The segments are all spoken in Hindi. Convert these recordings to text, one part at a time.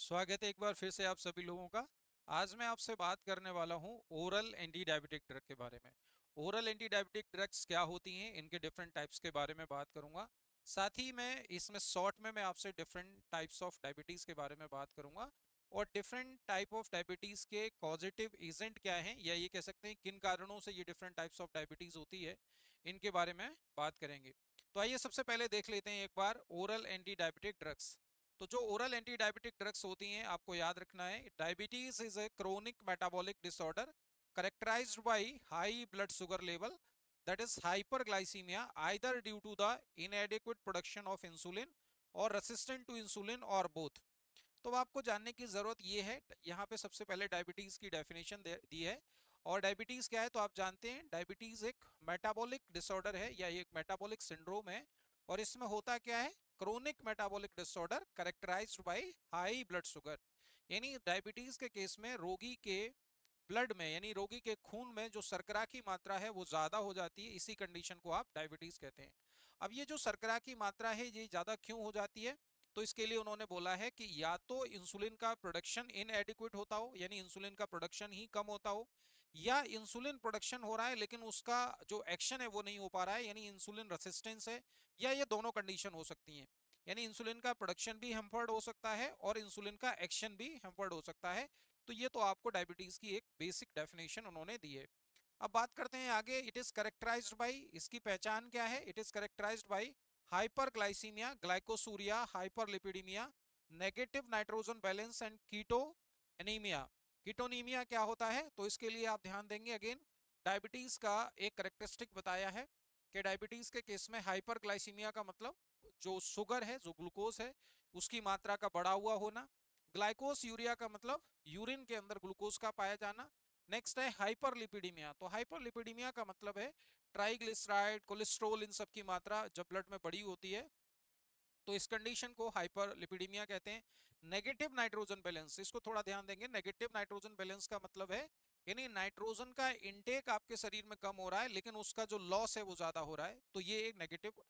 स्वागत है एक बार फिर से आप सभी लोगों का। आज मैं आपसे बात करने वाला हूं ओरल एंटी डायबिटिक ड्रग के बारे में। ओरल एंटी डायबिटिक ड्रग्स क्या होती हैं, इनके डिफरेंट टाइप्स के बारे में बात करूंगा। साथ ही मैं इसमें शॉर्ट में मैं आपसे डिफरेंट टाइप्स ऑफ डायबिटीज़ के बारे में बात करूंगा और डिफरेंट टाइप ऑफ डायबिटीज़ के पॉजिटिव एजेंट क्या हैं, या ये कह सकते हैं किन कारणों से ये डिफरेंट टाइप्स ऑफ डायबिटीज़ होती है, इनके बारे में बात करेंगे। तो आइए सबसे पहले देख लेते हैं एक बार ओरल एंटी डायबिटिक ड्रग्स। तो जो ओरल एंटी डायबिटिक ड्रग्स होती हैं, आपको याद रखना है, diabetes is a chronic metabolic disorder characterized by high blood sugar level, that is hyperglycemia, either due to the inadequate production of insulin और रेसिस्टेंट टू इंसुलिन और बोथ। तो आपको जानने की जरूरत ये है, यहाँ पे सबसे पहले डायबिटीज की डेफिनेशन दी है। और डायबिटीज क्या है तो आप जानते हैं, डायबिटीज एक मेटाबॉलिक डिसऑर्डर है या एक मेटाबॉलिक सिंड्रोम है। और इसमें होता क्या है, chronic metabolic disorder characterized by high blood sugar. यानी डायबिटीज के केस में रोगी के ब्लड में, यानी रोगी के खून में जो शर्करा की मात्रा है वो ज्यादा हो जाती है, इसी कंडीशन को आप डायबिटीज कहते हैं। अब ये जो शर्करा की मात्रा है ये ज्यादा क्यों हो जाती है, तो इसके लिए उन्होंने बोला है कि या तो इंसुलिन का प्रोडक्शन इनएडिक्वेट होता हो, यानी इंसुलिन का प्रोडक्शन ही कम होता हो, या इंसुलिन प्रोडक्शन हो रहा है लेकिन उसका जो एक्शन है वो नहीं हो पा रहा है, यानी इंसुलिन रेसिस्टेंस है, या ये दोनों कंडीशन हो सकती हैं। यानी इंसुलिन का प्रोडक्शन भी हैम्पर्ड हो सकता है और इंसुलिन का एक्शन भी हैम्पर्ड हो सकता है। तो ये तो आपको डायबिटीज की एक बेसिक डेफिनेशन उन्होंने दी है। अब बात करते हैं आगे, इट इज करेक्टराइज्ड बाय, इसकी पहचान क्या है, it is characterized by hyperglycemia, glycosuria, hyperlipidemia, negative nitrogen balance and ketonemia. Ketonemia क्या होता है, तो इसके लिए आप ध्यान देंगे, अगेन डायबिटीज का एक करेक्टरिस्टिक बताया है कि डायबिटीज के केस में हाइपरग्लाइसीमिया का मतलब जो शुगर है, जो ग्लूकोज है, उसकी मात्रा का बढ़ा हुआ होना। ग्लाइकोस यूरिया का मतलब यूरिन के अंदर ग्लूकोज का पाया जाना। नेक्स्ट है हाइपरलिपिडीमिया, तो हाइपरलिपिडीमिया का मतलब है ट्राइग्लिसराइड, कोलेस्ट्रोल, इन सब की मात्रा जब ब्लड में बढ़ी होती है, तो इस कंडीशन को हाइपरलिपिडीमिया कहते हैं। नेगेटिव नाइट्रोजन बैलेंस, इसको थोड़ा ध्यान देंगे, नेगेटिव नाइट्रोजन बैलेंस का मतलब है यानी नाइट्रोजन का इनटेक आपके शरीर में कम हो रहा है लेकिन उसका जो लॉस है वो ज्यादा हो रहा है, तो ये एक नेगेटिव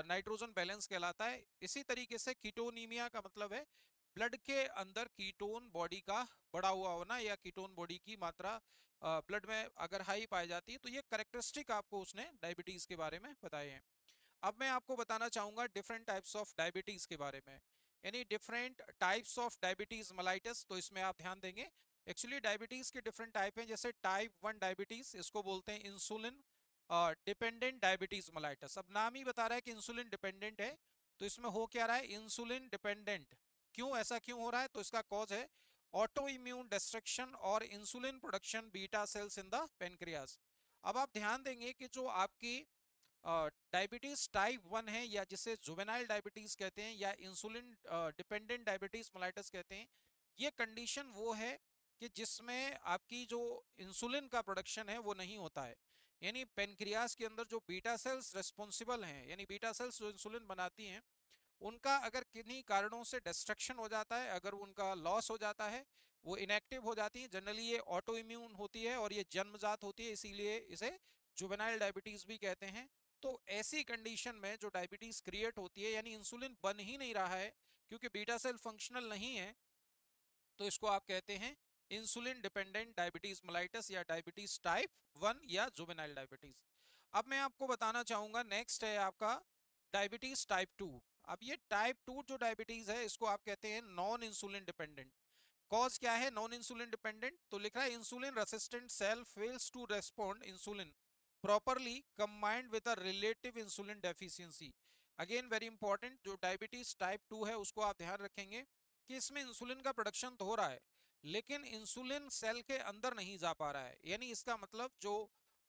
नाइट्रोजन बैलेंस कहलाता है। इसी तरीके से कीटोनीमिया का मतलब है ब्लड के अंदर कीटोन बॉडी का बढ़ा हुआ होना, या कीटोन बॉडी की मात्रा ब्लड में अगर हाई पाई जाती है, तो ये करेक्टरिस्टिक आपको उसने डायबिटीज के बारे में बताए हैं। अब मैं आपको बताना चाहूंगा डिफरेंट टाइप्स ऑफ डायबिटीज के बारे में, यानी different types of diabetes mellitus, तो इसमें आप ध्यान देंगे। एक्चुअली डायबिटीज के डिफरेंट टाइप हैं, जैसे टाइप 1 डायबिटीज, इसको बोलते हैं इंसुलिन डिपेंडेंट डायबिटीज मलाइटस। अब नाम ही बता रहा है कि इंसुलिन डिपेंडेंट है, तो इसमें हो क्या रहा है, इंसुलिन डिपेंडेंट। क्यों, ऐसा क्यों हो रहा है, तो इसका कॉज है ऑटो इम्यून डिस्ट्रक्शन और insulin production beta cells in the pancreas. अब आप ध्यान देंगे कि जो आपकी डायबिटीज टाइप 1 है, या जिसे जुवेनाइल डायबिटीज कहते हैं या इंसुलिन डिपेंडेंट डायबिटीज मेलाइटस कहते हैं, ये कंडीशन वो है कि जिसमें आपकी जो इंसुलिन का प्रोडक्शन है वो नहीं होता है। यानी पेनक्रियास के अंदर जो बीटा सेल्स रिस्पॉन्सिबल हैं, यानी बीटा सेल्स जो इंसुलिन बनाती हैं, उनका अगर किन्हीं कारणों से डिस्ट्रक्शन हो जाता है, अगर उनका लॉस हो जाता है, वो इनएक्टिव हो जाती है, जनरली ये ऑटो इम्यून होती है और ये जन्मजात होती है, इसीलिए इसे जुवेनाइल डायबिटीज भी कहते हैं। तो ऐसी कंडीशन में जो डायबिटीज क्रिएट होती है, यानी इंसुलिन बन ही नहीं रहा है क्योंकि बीटा सेल फंक्शनल नहीं है, तो इसको आप कहते हैं इंसुलिन डिपेंडेंट डायबिटीज मेलाइटस या डायबिटीज टाइप 1 या जुवेनाइल डायबिटीज। अब मैं आपको बताना चाहूंगा, नेक्स्ट है आपका डायबिटीज टाइप 2। अब ये टाइप 2 जो डायबिटीज है, इसको आप कहते हैं नॉन इंसुलिन डिपेंडेंट। कॉज क्या है नॉन इंसुलिन डिपेंडेंट, तो लिखा है insulin resistant cell fails to respond insulin properly combined with a relative insulin deficiency. Again very important, जो डायबिटीज टाइप 2 है उसको आप ध्यान रखेंगे कि इसमें इंसुलिन का प्रोडक्शन तो हो रहा है लेकिन इंसुलिन सेल के अंदर नहीं जा पा रहा है, यानी इसका मतलब जो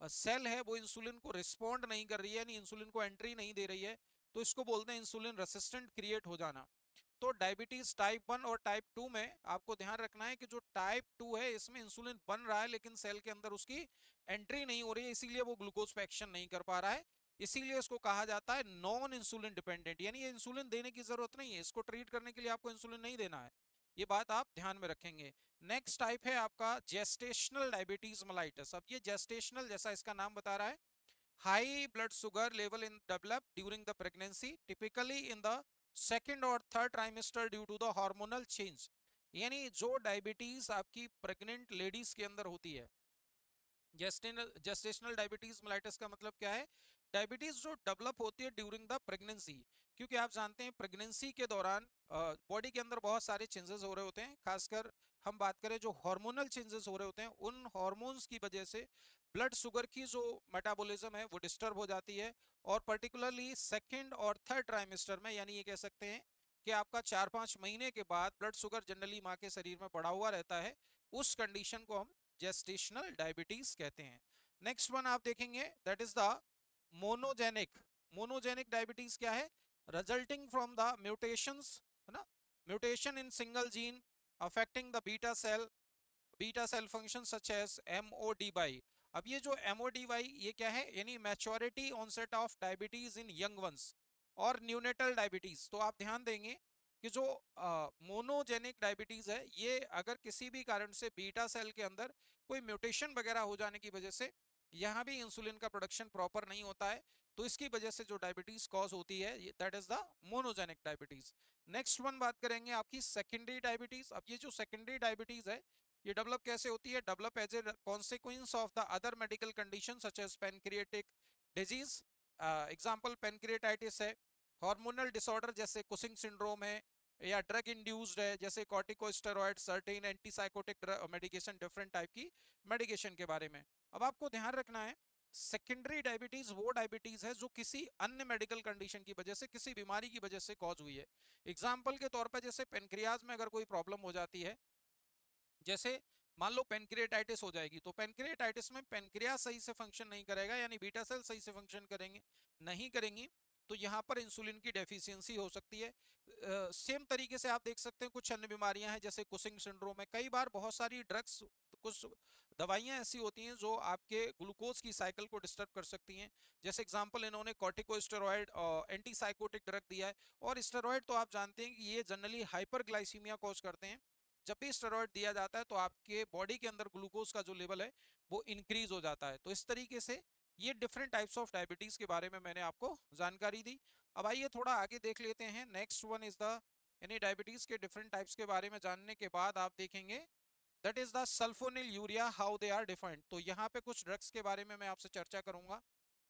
सेल है वो इंसुलिन को रिस्पॉन्ड नहीं कर रही है, यानी इंसुलिन को एंट्री नहीं दे रही है, तो इसको बोलते हैं इंसुलिन रेसिस्टेंट क्रिएट हो जाना। तो डायबिटीज टाइप 1 और टाइप 2 में आपको ध्यान रखना है कि जो टाइप 2 है इसमें इंसुलिन बन रहा है लेकिन सेल के अंदर उसकी एंट्री नहीं हो रही है, इसीलिए वो ग्लूकोज पे एक्शन नहीं कर पा रहा है, इसीलिए इसको कहा जाता है नॉन इंसुलिन डिपेंडेंट, यानी ये इंसुलिन देने की जरूरत नहीं है, इसको ट्रीट करने के लिए आपको इंसुलिन नहीं देना है, ये बात आप ध्यान में रखेंगे। नेक्स्ट टाइप है आपका जेस्टेशनल डायबिटीज मेलाइटस। अब ये जेस्टेशनल जैसा इसका नाम बता रहा है, high blood sugar level in develop during the pregnancy typically in the second और third trimester due to the hormonal change. यानी जो डायबिटीज आपकी प्रेग्नेंट लेडीज के अंदर होती है, जेस्टेशनल डायबिटीज मेलाइटस का मतलब क्या है, डायबिटीज जो डेवलप होती है ड्यूरिंग द प्रेगनेंसी। क्योंकि आप जानते हैं प्रेगनेंसी के दौरान बॉडी के अंदर बहुत सारे चेंजेस हो रहे होते हैं, खासकर हम बात करें जो हार्मोनल चेंजेस हो रहे होते हैं, उन हार्मोन्स की वजह से ब्लड शुगर की जो मेटाबॉलिज्म है वो डिस्टर्ब हो जाती है। और पर्टिकुलरली सेकेंड और थर्ड ट्राइमेस्टर में, यानी ये कह सकते हैं कि आपका 4-5 महीने के बाद ब्लड शुगर जनरली माँ के शरीर में बढ़ा हुआ रहता है, उस कंडीशन को हम जेस्टेशनल डायबिटीज कहते हैं। नेक्स्ट वन आप देखेंगे that is the monogenic. Monogenic diabetes क्या है, रिजल्टिंग फ्रॉम द म्यूटेशंस, है ना, mutation in single gene affecting the beta cell function such as MODY। अब ये जो MODY ये क्या है, यानी maturity onset of diabetes in young ones और न्यूनेटल डायबिटीज। तो आप ध्यान देंगे कि जो मोनोजेनिक डायबिटीज है, ये अगर किसी भी कारण से बीटा सेल के अंदर कोई म्यूटेशन वगैरह हो जाने की वजह से यहाँ भी इंसुलिन का प्रोडक्शन प्रॉपर नहीं होता है, तो इसकी वजह से जो डायबिटीज कॉज होती है that is the monogenic diabetes. Next one बात करेंगे आपकी सेकेंडरी डायबिटीज। अब ये जो सेकेंडरी डायबिटीज है ये डेवलप कैसे होती है, develop as a consequence of the other medical condition such as pancreatic disease. Example pancreatitis है, हार्मोनल डिसऑर्डर जैसे कुसिंग सिंड्रोम है, या ड्रग इंड्यूस्ड है जैसे corticosteroid, certain antipsychotic medication, different type की मेडिकेशन के बारे में। अब आपको ध्यान रखना है सेकेंडरी डायबिटीज वो डायबिटीज है जो किसी अन्य मेडिकल कंडीशन की वजह से, किसी बीमारी की वजह से कॉज हुई है। एग्जाम्पल के तौर पर जैसे पेनक्रियाज में अगर कोई प्रॉब्लम हो जाती है, जैसे मान लो पेनक्रिएटाइटिस हो जाएगी, तो पेनक्रिएटाइटिस में पेनक्रियास सही से फंक्शन नहीं करेगा, यानी बीटा सेल सही से फंक्शन करेंगे नहीं करेंगी, तो यहाँ पर इंसुलिन की डेफिशिएंसी हो सकती है। सेम तरीके से आप देख सकते हैं कुछ अन्य बीमारियां हैं जैसे कुसिंग सिंड्रोम है, कई बार बहुत सारी ड्रग्स, कुछ दवाइयां ऐसी होती हैं जो आपके ग्लूकोज की साइकिल को डिस्टर्ब कर सकती हैं। जैसे एग्जांपल इन्होंने कॉर्टिकोस्टेरॉइड एंटीसाइकोटिक ड्रग दिया है, और स्टेरॉइड तो आप जानते हैं कि ये जनरली हाइपरग्लाइसीमिया कॉज करते हैं। जब भी स्टेरॉइड दिया जाता है तो आपके बॉडी के अंदर ग्लूकोज का जो लेवल है वो इंक्रीज हो जाता है। तो इस तरीके से ये डिफरेंट टाइप्स ऑफ डायबिटीज के बारे में मैंने आपको जानकारी दी। अब आइए थोड़ा आगे देख लेते हैं। नेक्स्ट वन इज द, यानी डायबिटीज के डिफरेंट टाइप्स के बारे में जानने के बाद आप देखेंगे that is the sulfonylurea, how they are defined. तो यहाँ पे कुछ ड्रग्स के बारे में मैं आपसे चर्चा करूंगा,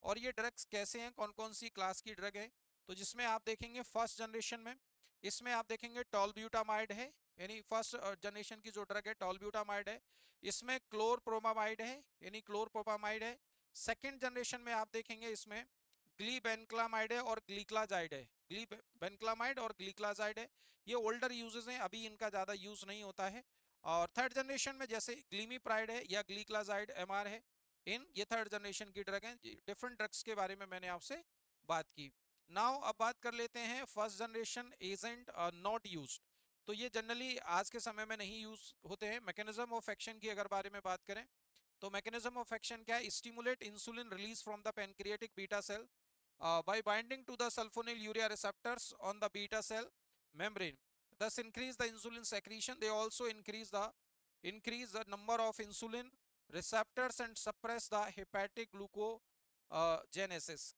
और ये ड्रग्स कैसे हैं, कौन कौन सी क्लास की ड्रग है। तो जिसमें आप देखेंगे फर्स्ट जनरेशन में, इसमें आप देखेंगे टॉलब्यूटामाइड है, यानी फर्स्ट जनरेशन की जो ड्रग है टॉलब्यूटामाइड है। इसमें क्लोरप्रोमामाइड है, यानी क्लोरप्रोपामाइड है। सेकेंड जनरेशन में आप देखेंगे इसमें ग्लीबेनक्लामाइड है और ग्लीक्लाजाइड है, ग्लीबेनक्लामाइड और ग्लीक्लाजाइड है। ये ओल्डर यूजेस हैं, अभी इनका ज़्यादा यूज नहीं होता है। और थर्ड जनरेशन में जैसे ग्लीमीप्राइड है या ग्लीक्लाजाइड MR है, इन ये थर्ड जनरेशन की ड्रग हैं। डिफरेंट ड्रग्स के बारे में मैंने आपसे बात की। नाउ अब बात कर लेते हैं first generation agent not used. तो ये जनरली आज के समय में नहीं यूज होते हैं। मैकेनिज्म ऑफ एक्शन की अगर बारे में बात करें तो मैकेनिज्म ऑफ एक्शन क्या है, stimulate insulin release from the pancreatic beta cell by binding to the sulfonylurea receptors on the beta cell membrane, thus increase the insulin secretion. They also increase the number of insulin receptors and suppress the hepatic gluconeogenesis.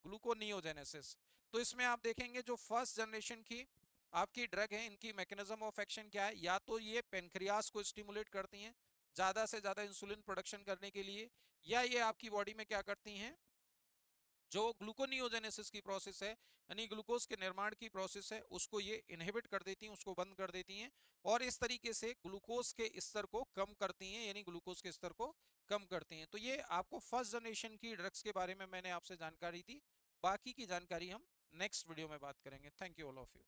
तो इसमें आप देखेंगे जो फर्स्ट जनरेशन की आपकी ड्रग है, इनकी मैकेनिज्म ऑफ एक्शन क्या है, या तो ये पेनक्रियास को स्टिमुलेट करती हैं ज्यादा से ज्यादा इंसुलिन प्रोडक्शन करने के लिए, या ये आपकी बॉडी में क्या करती हैं, जो ग्लूकोनियोजेनेसिस की प्रोसेस है यानी ग्लूकोज के निर्माण की प्रोसेस है, उसको ये इनहिबिट कर देती हैं, उसको बंद कर देती हैं, और इस तरीके से ग्लूकोज के स्तर को कम करती हैं, यानी ग्लूकोज के स्तर को कम करती हैं। तो ये आपको फर्स्ट जनरेशन की ड्रग्स के बारे में मैंने आपसे जानकारी दी, बाकी की जानकारी हम नेक्स्ट वीडियो में बात करेंगे। Thank you all of you.